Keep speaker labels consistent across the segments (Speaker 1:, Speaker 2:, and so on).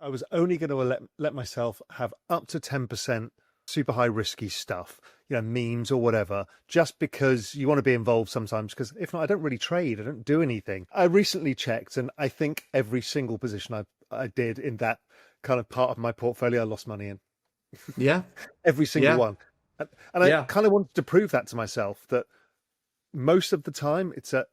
Speaker 1: I was only going to let myself have up to 10% super high risky stuff, memes or whatever, just because you want to be involved sometimes. Because if not, I don't really trade. I don't do anything. I recently checked, and I think every single position I did in that kind of part of my portfolio, I lost money in.
Speaker 2: Yeah.
Speaker 1: Every single one. And I kind of wanted to prove that to myself, that most of the time it's a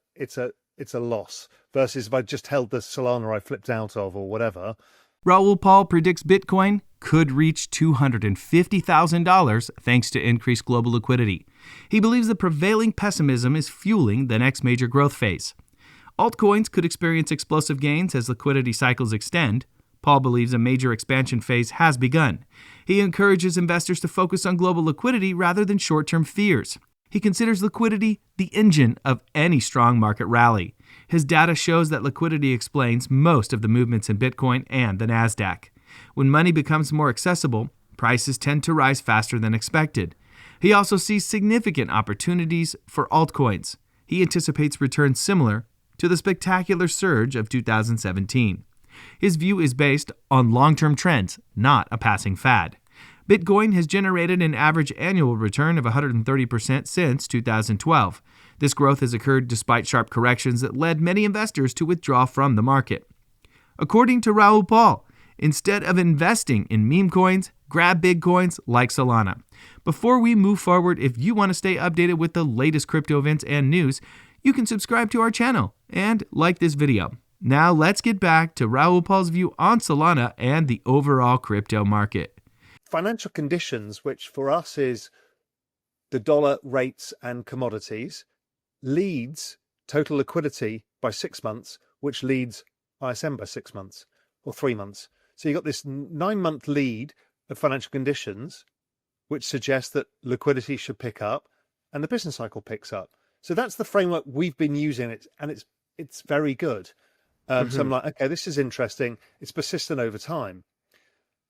Speaker 1: loss, versus if I just held the Solana I flipped out of or whatever.
Speaker 3: Raoul Pal predicts Bitcoin could reach $250,000 thanks to increased global liquidity. He believes the prevailing pessimism is fueling the next major growth phase. Altcoins could experience explosive gains as liquidity cycles extend. Paul believes a major expansion phase has begun. He encourages investors to focus on global liquidity rather than short-term fears. He considers liquidity the engine of any strong market rally. His data shows that liquidity explains most of the movements in Bitcoin and the Nasdaq. When money becomes more accessible, prices tend to rise faster than expected. He also sees significant opportunities for altcoins. He anticipates returns similar to the spectacular surge of 2017. His view is based on long-term trends, not a passing fad. Bitcoin has generated an average annual return of 130% since 2012. This growth has occurred despite sharp corrections that led many investors to withdraw from the market. According to Raoul Pal, instead of investing in meme coins, grab big coins like Solana. Before we move forward, if you want to stay updated with the latest crypto events and news, you can subscribe to our channel and like this video. Now let's get back to Raoul Pal's view on Solana and the overall crypto market.
Speaker 1: Financial conditions, which for us is the dollar, rates and commodities, leads total liquidity by 6 months, which leads ISM by 6 months or 3 months. So you've got this 9-month lead of financial conditions, which suggests that liquidity should pick up and the business cycle picks up. So that's the framework we've been using, and it's very good. So I'm like, okay, this is interesting. It's persistent over time.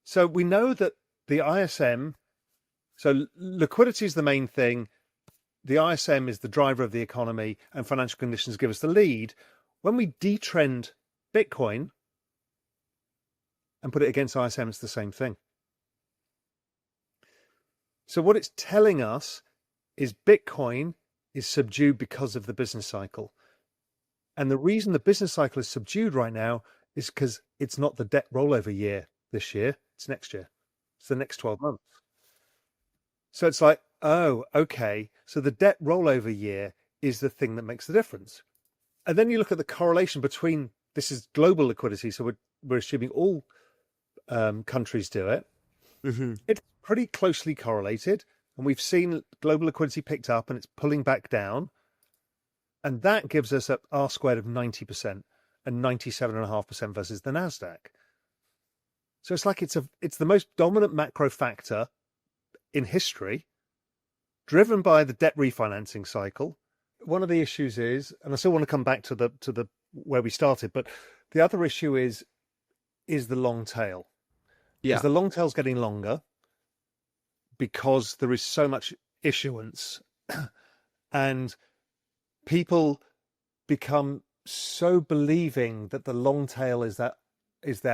Speaker 1: So we know that the ISM, so liquidity is the main thing. The ISM is the driver of the economy, and financial conditions give us the lead. When we detrend Bitcoin and put it against ISM, it's the same thing. So what it's telling us is Bitcoin is subdued because of the business cycle. And the reason the business cycle is subdued right now is because it's not the debt rollover year this year, it's next year. It's the next 12 months. So it's like, oh, okay. So the debt rollover year is the thing that makes the difference. And then you look at the correlation between, this is global liquidity, so we're assuming all countries do it. It's pretty closely correlated. And we've seen global liquidity picked up and it's pulling back down. And that gives us an R squared of 90% and 97.5% versus the Nasdaq. So it's like it's the most dominant macro factor in history, driven by the debt refinancing cycle. One of the issues is, and I still want to come back to the where we started, but the other issue is the long tail.
Speaker 2: Yeah,
Speaker 1: the long tail's getting longer because there is so much issuance, and people become so believing that the long tail is their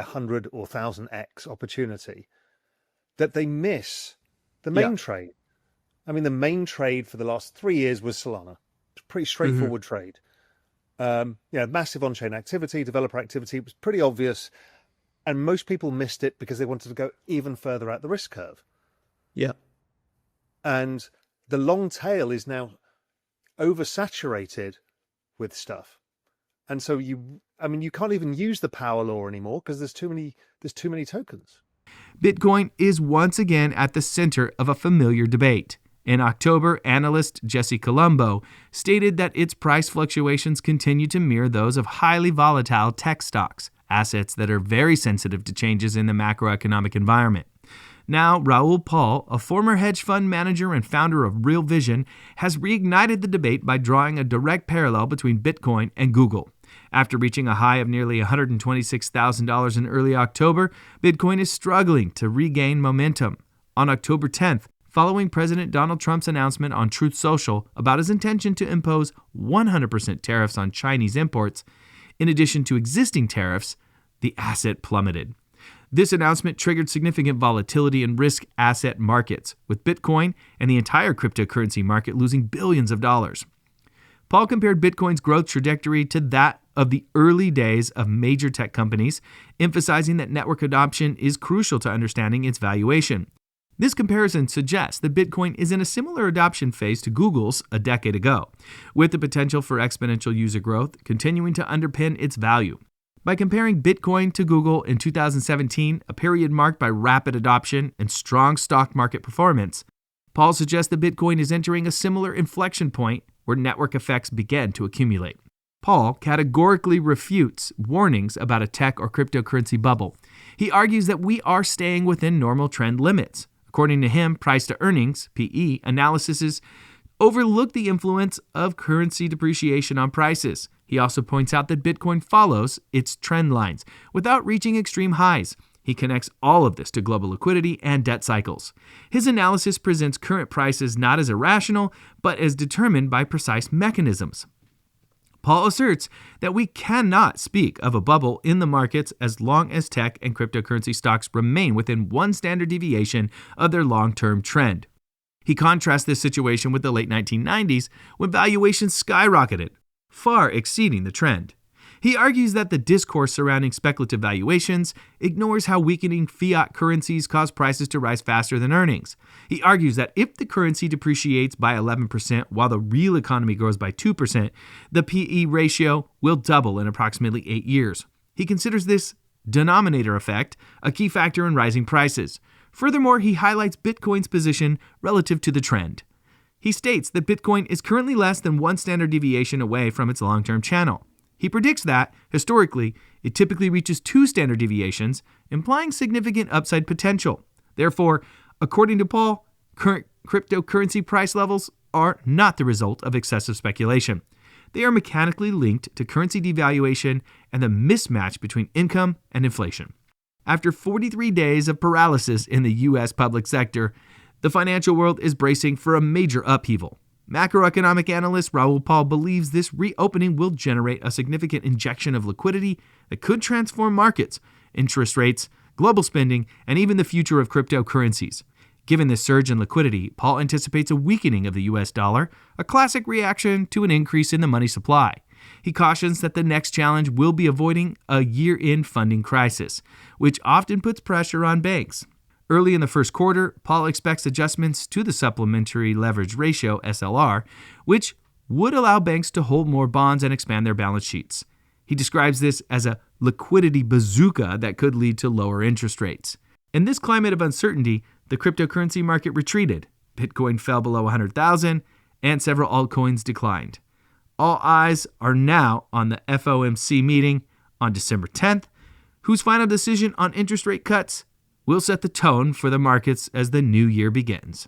Speaker 1: 100 or 1000x opportunity that they miss the main trade. I mean, the main trade for the last 3 years was Solana. It's a pretty straightforward trade. Massive on-chain activity, developer activity. It was pretty obvious. And most people missed it because they wanted to go even further out the risk curve.
Speaker 2: Yeah.
Speaker 1: And the long tail is now oversaturated with stuff. And so you can't even use the power law anymore because there's too many tokens.
Speaker 3: Bitcoin is once again at the center of a familiar debate. In October, analyst Jesse Colombo stated that its price fluctuations continue to mirror those of highly volatile tech stocks, assets that are very sensitive to changes in the macroeconomic environment. Now, Raoul Pal, a former hedge fund manager and founder of Real Vision, has reignited the debate by drawing a direct parallel between Bitcoin and Google. After reaching a high of nearly $126,000 in early October, Bitcoin is struggling to regain momentum. On October 10th, following President Donald Trump's announcement on Truth Social about his intention to impose 100% tariffs on Chinese imports, in addition to existing tariffs, the asset plummeted. This announcement triggered significant volatility in risk asset markets, with Bitcoin and the entire cryptocurrency market losing billions of dollars. Paul compared Bitcoin's growth trajectory to that of the early days of major tech companies, emphasizing that network adoption is crucial to understanding its valuation. This comparison suggests that Bitcoin is in a similar adoption phase to Google's a decade ago, with the potential for exponential user growth continuing to underpin its value. By comparing Bitcoin to Google in 2017, a period marked by rapid adoption and strong stock market performance, Paul suggests that Bitcoin is entering a similar inflection point where network effects begin to accumulate. Paul categorically refutes warnings about a tech or cryptocurrency bubble. He argues that we are staying within normal trend limits. According to him, price-to-earnings (PE) analyses overlook the influence of currency depreciation on prices. He also points out that Bitcoin follows its trend lines without reaching extreme highs. He connects all of this to global liquidity and debt cycles. His analysis presents current prices not as irrational, but as determined by precise mechanisms. Paul asserts that we cannot speak of a bubble in the markets as long as tech and cryptocurrency stocks remain within one standard deviation of their long-term trend. He contrasts this situation with the late 1990s when valuations skyrocketed, far exceeding the trend. He argues that the discourse surrounding speculative valuations ignores how weakening fiat currencies cause prices to rise faster than earnings. He argues that if the currency depreciates by 11% while the real economy grows by 2%, the PE ratio will double in approximately 8 years. He considers this denominator effect a key factor in rising prices. Furthermore, he highlights Bitcoin's position relative to the trend. He states that Bitcoin is currently less than one standard deviation away from its long-term channel. He predicts that, historically, it typically reaches 2 standard deviations, implying significant upside potential. Therefore, according to Paul, current cryptocurrency price levels are not the result of excessive speculation. They are mechanically linked to currency devaluation and the mismatch between income and inflation. After 43 days of paralysis in the U.S. public sector, the financial world is bracing for a major upheaval. Macroeconomic analyst Raoul Pal believes this reopening will generate a significant injection of liquidity that could transform markets, interest rates, global spending, and even the future of cryptocurrencies. Given this surge in liquidity, Paul anticipates a weakening of the U.S. dollar, a classic reaction to an increase in the money supply. He cautions that the next challenge will be avoiding a year-end funding crisis, which often puts pressure on banks. Early in the first quarter, Paul expects adjustments to the supplementary leverage ratio, SLR, which would allow banks to hold more bonds and expand their balance sheets. He describes this as a liquidity bazooka that could lead to lower interest rates. In this climate of uncertainty, the cryptocurrency market retreated. Bitcoin fell below 100,000, and several altcoins declined. All eyes are now on the FOMC meeting on December 10th, whose final decision on interest rate cuts will set the tone for the markets as the new year begins.